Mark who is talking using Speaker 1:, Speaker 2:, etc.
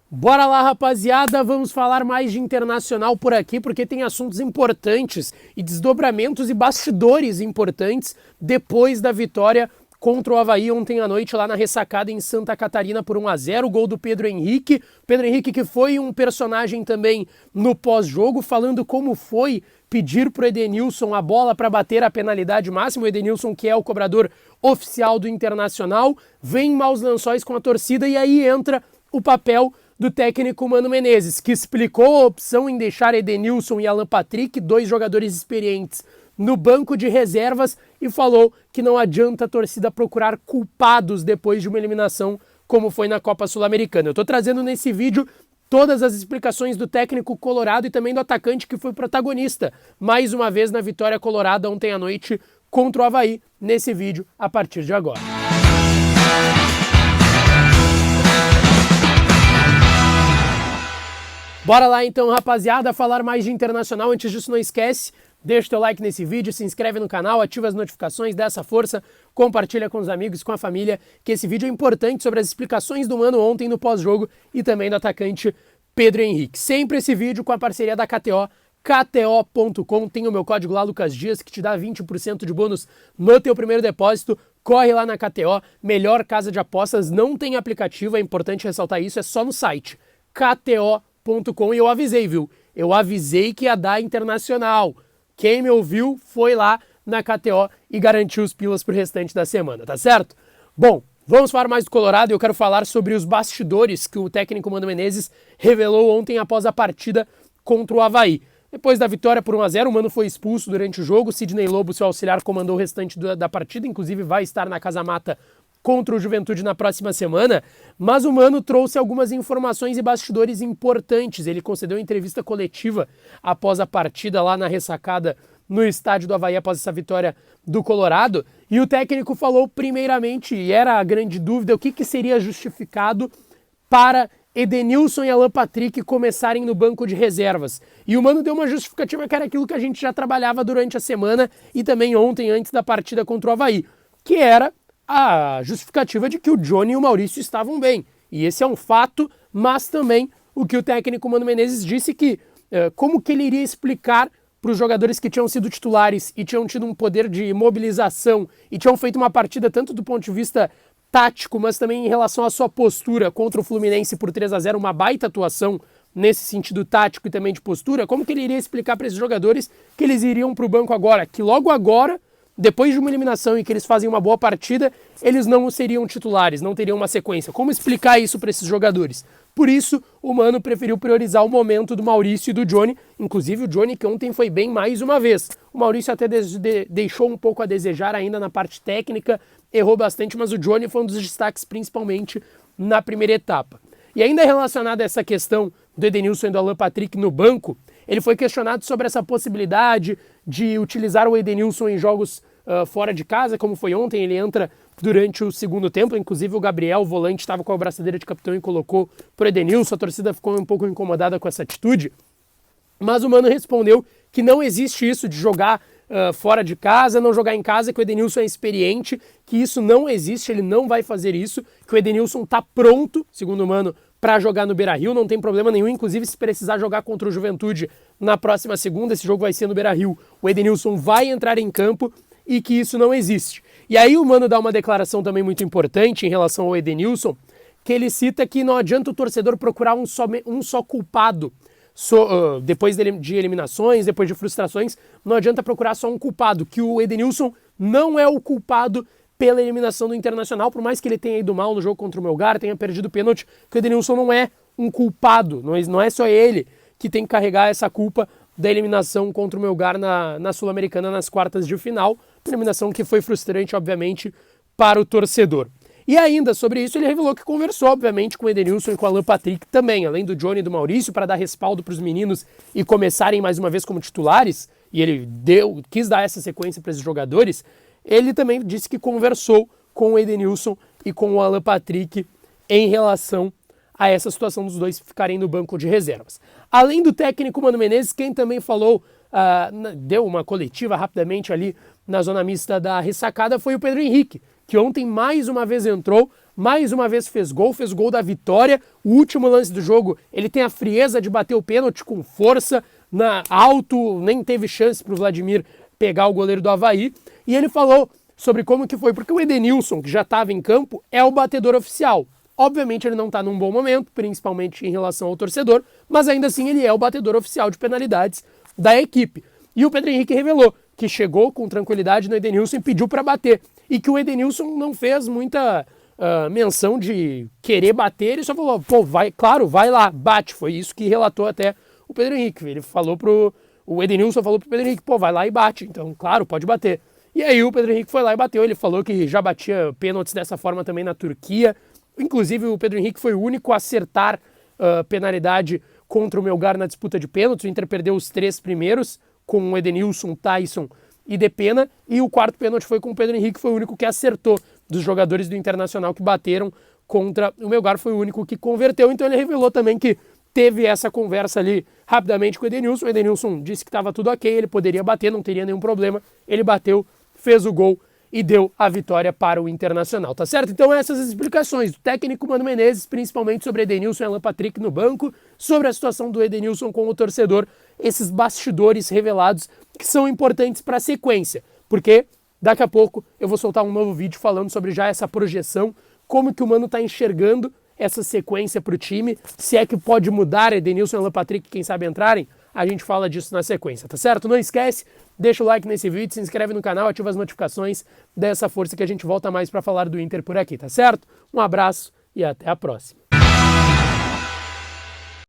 Speaker 1: Bora lá, rapaziada, vamos falar mais de Internacional por aqui, porque tem assuntos importantes e desdobramentos e bastidores importantes depois da vitória contra o Avaí ontem à noite lá na Ressacada em Santa Catarina por 1-0, gol do Pedro Henrique. Pedro Henrique que foi um personagem também no pós-jogo, falando como foi pedir pro Edenilson a bola para bater a penalidade máxima. O Edenilson, que é o cobrador oficial do Internacional, vem em maus lençóis com a torcida e aí entra o papel do técnico Mano Menezes, que explicou a opção em deixar Edenilson e Alan Patrick, dois jogadores experientes, no banco de reservas e falou que não adianta a torcida procurar culpados depois de uma eliminação como foi na Copa Sul-Americana. Eu tô trazendo nesse vídeo todas as explicações do técnico colorado e também do atacante que foi protagonista mais uma vez na vitória colorada ontem à noite contra o Avaí, nesse vídeo a partir de agora. Bora lá então, rapaziada, falar mais de Internacional. Antes disso, não esquece, deixa o teu like nesse vídeo, se inscreve no canal, ativa as notificações, dá essa força, compartilha com os amigos, com a família, que esse vídeo é importante sobre as explicações do Mano ontem no pós-jogo e também do atacante Pedro Henrique. Sempre esse vídeo com a parceria da KTO, KTO.com, tem o meu código lá, Lucas Dias, que te dá 20% de bônus no teu primeiro depósito. Corre lá na KTO, melhor casa de apostas, não tem aplicativo, é importante ressaltar isso, é só no site, KTO.com, e eu avisei, viu? Eu avisei que ia dar Internacional. Quem me ouviu foi lá na KTO e garantiu os pilas pro restante da semana, tá certo? Bom, vamos falar mais do Colorado e eu quero falar sobre os bastidores que o técnico Mano Menezes revelou ontem após a partida contra o Avaí. Depois da vitória por 1-0, o Mano foi expulso durante o jogo, Sidney Lobo, seu auxiliar, comandou o restante da partida, inclusive vai estar na Casa Mata contra o Juventude na próxima semana, mas o Mano trouxe algumas informações e bastidores importantes. Ele concedeu entrevista coletiva após a partida lá na Ressacada no estádio do Avaí, após essa vitória do Colorado, e o técnico falou primeiramente, e era a grande dúvida, o que seria justificado para Edenilson e Alan Patrick começarem no banco de reservas. E o Mano deu uma justificativa que era aquilo que a gente já trabalhava durante a semana e também ontem, antes da partida contra o Avaí, que era a justificativa de que o Johnny e o Maurício estavam bem. E esse é um fato, mas também o que o técnico Mano Menezes disse que como que ele iria explicar para os jogadores que tinham sido titulares e tinham tido um poder de mobilização e tinham feito uma partida tanto do ponto de vista tático, mas também em relação à sua postura contra o Fluminense por 3-0, uma baita atuação nesse sentido tático e também de postura, como que ele iria explicar para esses jogadores que eles iriam para o banco agora, que logo agora, depois de uma eliminação e que eles fazem uma boa partida, eles não seriam titulares, não teriam uma sequência. Como explicar isso para esses jogadores? Por isso, o Mano preferiu priorizar o momento do Maurício e do Johnny, inclusive o Johnny que ontem foi bem mais uma vez. O Maurício até deixou um pouco a desejar ainda na parte técnica, errou bastante, mas o Johnny foi um dos destaques principalmente na primeira etapa. E ainda relacionado a essa questão do Edenilson e do Alan Patrick no banco, ele foi questionado sobre essa possibilidade de utilizar o Edenilson em jogos fora de casa, como foi ontem. Ele entra durante o segundo tempo, inclusive o Gabriel, o volante, estava com a braçadeira de capitão e colocou pro Edenilson. A torcida ficou um pouco incomodada com essa atitude, mas o Mano respondeu que não existe isso de jogar fora de casa, não jogar em casa, que o Edenilson é experiente, que isso não existe, ele não vai fazer isso, que o Edenilson está pronto, segundo o Mano, para jogar no Beira-Rio, não tem problema nenhum, inclusive se precisar jogar contra o Juventude na próxima segunda, esse jogo vai ser no Beira-Rio, o Edenilson vai entrar em campo e que isso não existe. E aí o Mano dá uma declaração também muito importante em relação ao Edenilson, que ele cita que não adianta o torcedor procurar um só culpado, depois de eliminações, depois de frustrações, não adianta procurar só um culpado, que o Edenilson não é o culpado pela eliminação do Internacional, por mais que ele tenha ido mal no jogo contra o Melgar, tenha perdido o pênalti, que o Edenilson não é um culpado, não é só ele que tem que carregar essa culpa da eliminação contra o Melgar na Sul-Americana nas quartas de final, eliminação que foi frustrante, obviamente, para o torcedor. E ainda sobre isso ele revelou que conversou, obviamente, com o Edenilson e com o Alan Patrick também, além do Johnny e do Maurício, para dar respaldo para os meninos e começarem mais uma vez como titulares, e ele quis dar essa sequência para esses jogadores. Ele também disse que conversou com o Edenilson e com o Alan Patrick em relação a essa situação dos dois ficarem no banco de reservas. Além do técnico Mano Menezes, quem também falou, deu uma coletiva rapidamente ali na zona mista da Ressacada, foi o Pedro Henrique, que ontem mais uma vez entrou, mais uma vez fez gol da vitória. O último lance do jogo, ele tem a frieza de bater o pênalti com força, alto, nem teve chance para o Vladimir pegar o goleiro do Avaí. E ele falou sobre como que foi, porque o Edenilson, que já estava em campo, é o batedor oficial. Obviamente ele não está num bom momento, principalmente em relação ao torcedor, mas ainda assim ele é o batedor oficial de penalidades da equipe. E o Pedro Henrique revelou que chegou com tranquilidade no Edenilson e pediu para bater. E que o Edenilson não fez muita menção de querer bater, ele só falou, pô, vai, claro, vai lá, bate. Foi isso que relatou até o Pedro Henrique. Ele falou o Edenilson falou pro Pedro Henrique, pô, vai lá e bate. Então, claro, pode bater. E aí o Pedro Henrique foi lá e bateu. Ele falou que já batia pênaltis dessa forma também na Turquia. Inclusive, o Pedro Henrique foi o único a acertar penalidade contra o Melgar na disputa de pênaltis. O Inter perdeu os 3 primeiros, com o Edenilson, Tyson e Depena. E o 4º pênalti foi com o Pedro Henrique, foi o único que acertou dos jogadores do Internacional que bateram contra o Melgar. Foi o único que converteu. Então ele revelou também que teve essa conversa ali rapidamente com o Edenilson. O Edenilson disse que estava tudo ok, ele poderia bater, não teria nenhum problema. Ele bateu, fez o gol e deu a vitória para o Internacional, tá certo? Então essas explicações do técnico Mano Menezes, principalmente sobre Edenilson e Alan Patrick no banco, sobre a situação do Edenilson com o torcedor, esses bastidores revelados que são importantes para a sequência, porque daqui a pouco eu vou soltar um novo vídeo falando sobre já essa projeção, como que o Mano está enxergando essa sequência para o time, se é que pode mudar Edenilson e Alan Patrick, quem sabe entrarem, a gente fala disso na sequência, tá certo? Não esquece, deixa o like nesse vídeo, se inscreve no canal, ativa as notificações, dessa força que a gente volta mais para falar do Inter por aqui, tá certo? Um abraço e até a próxima.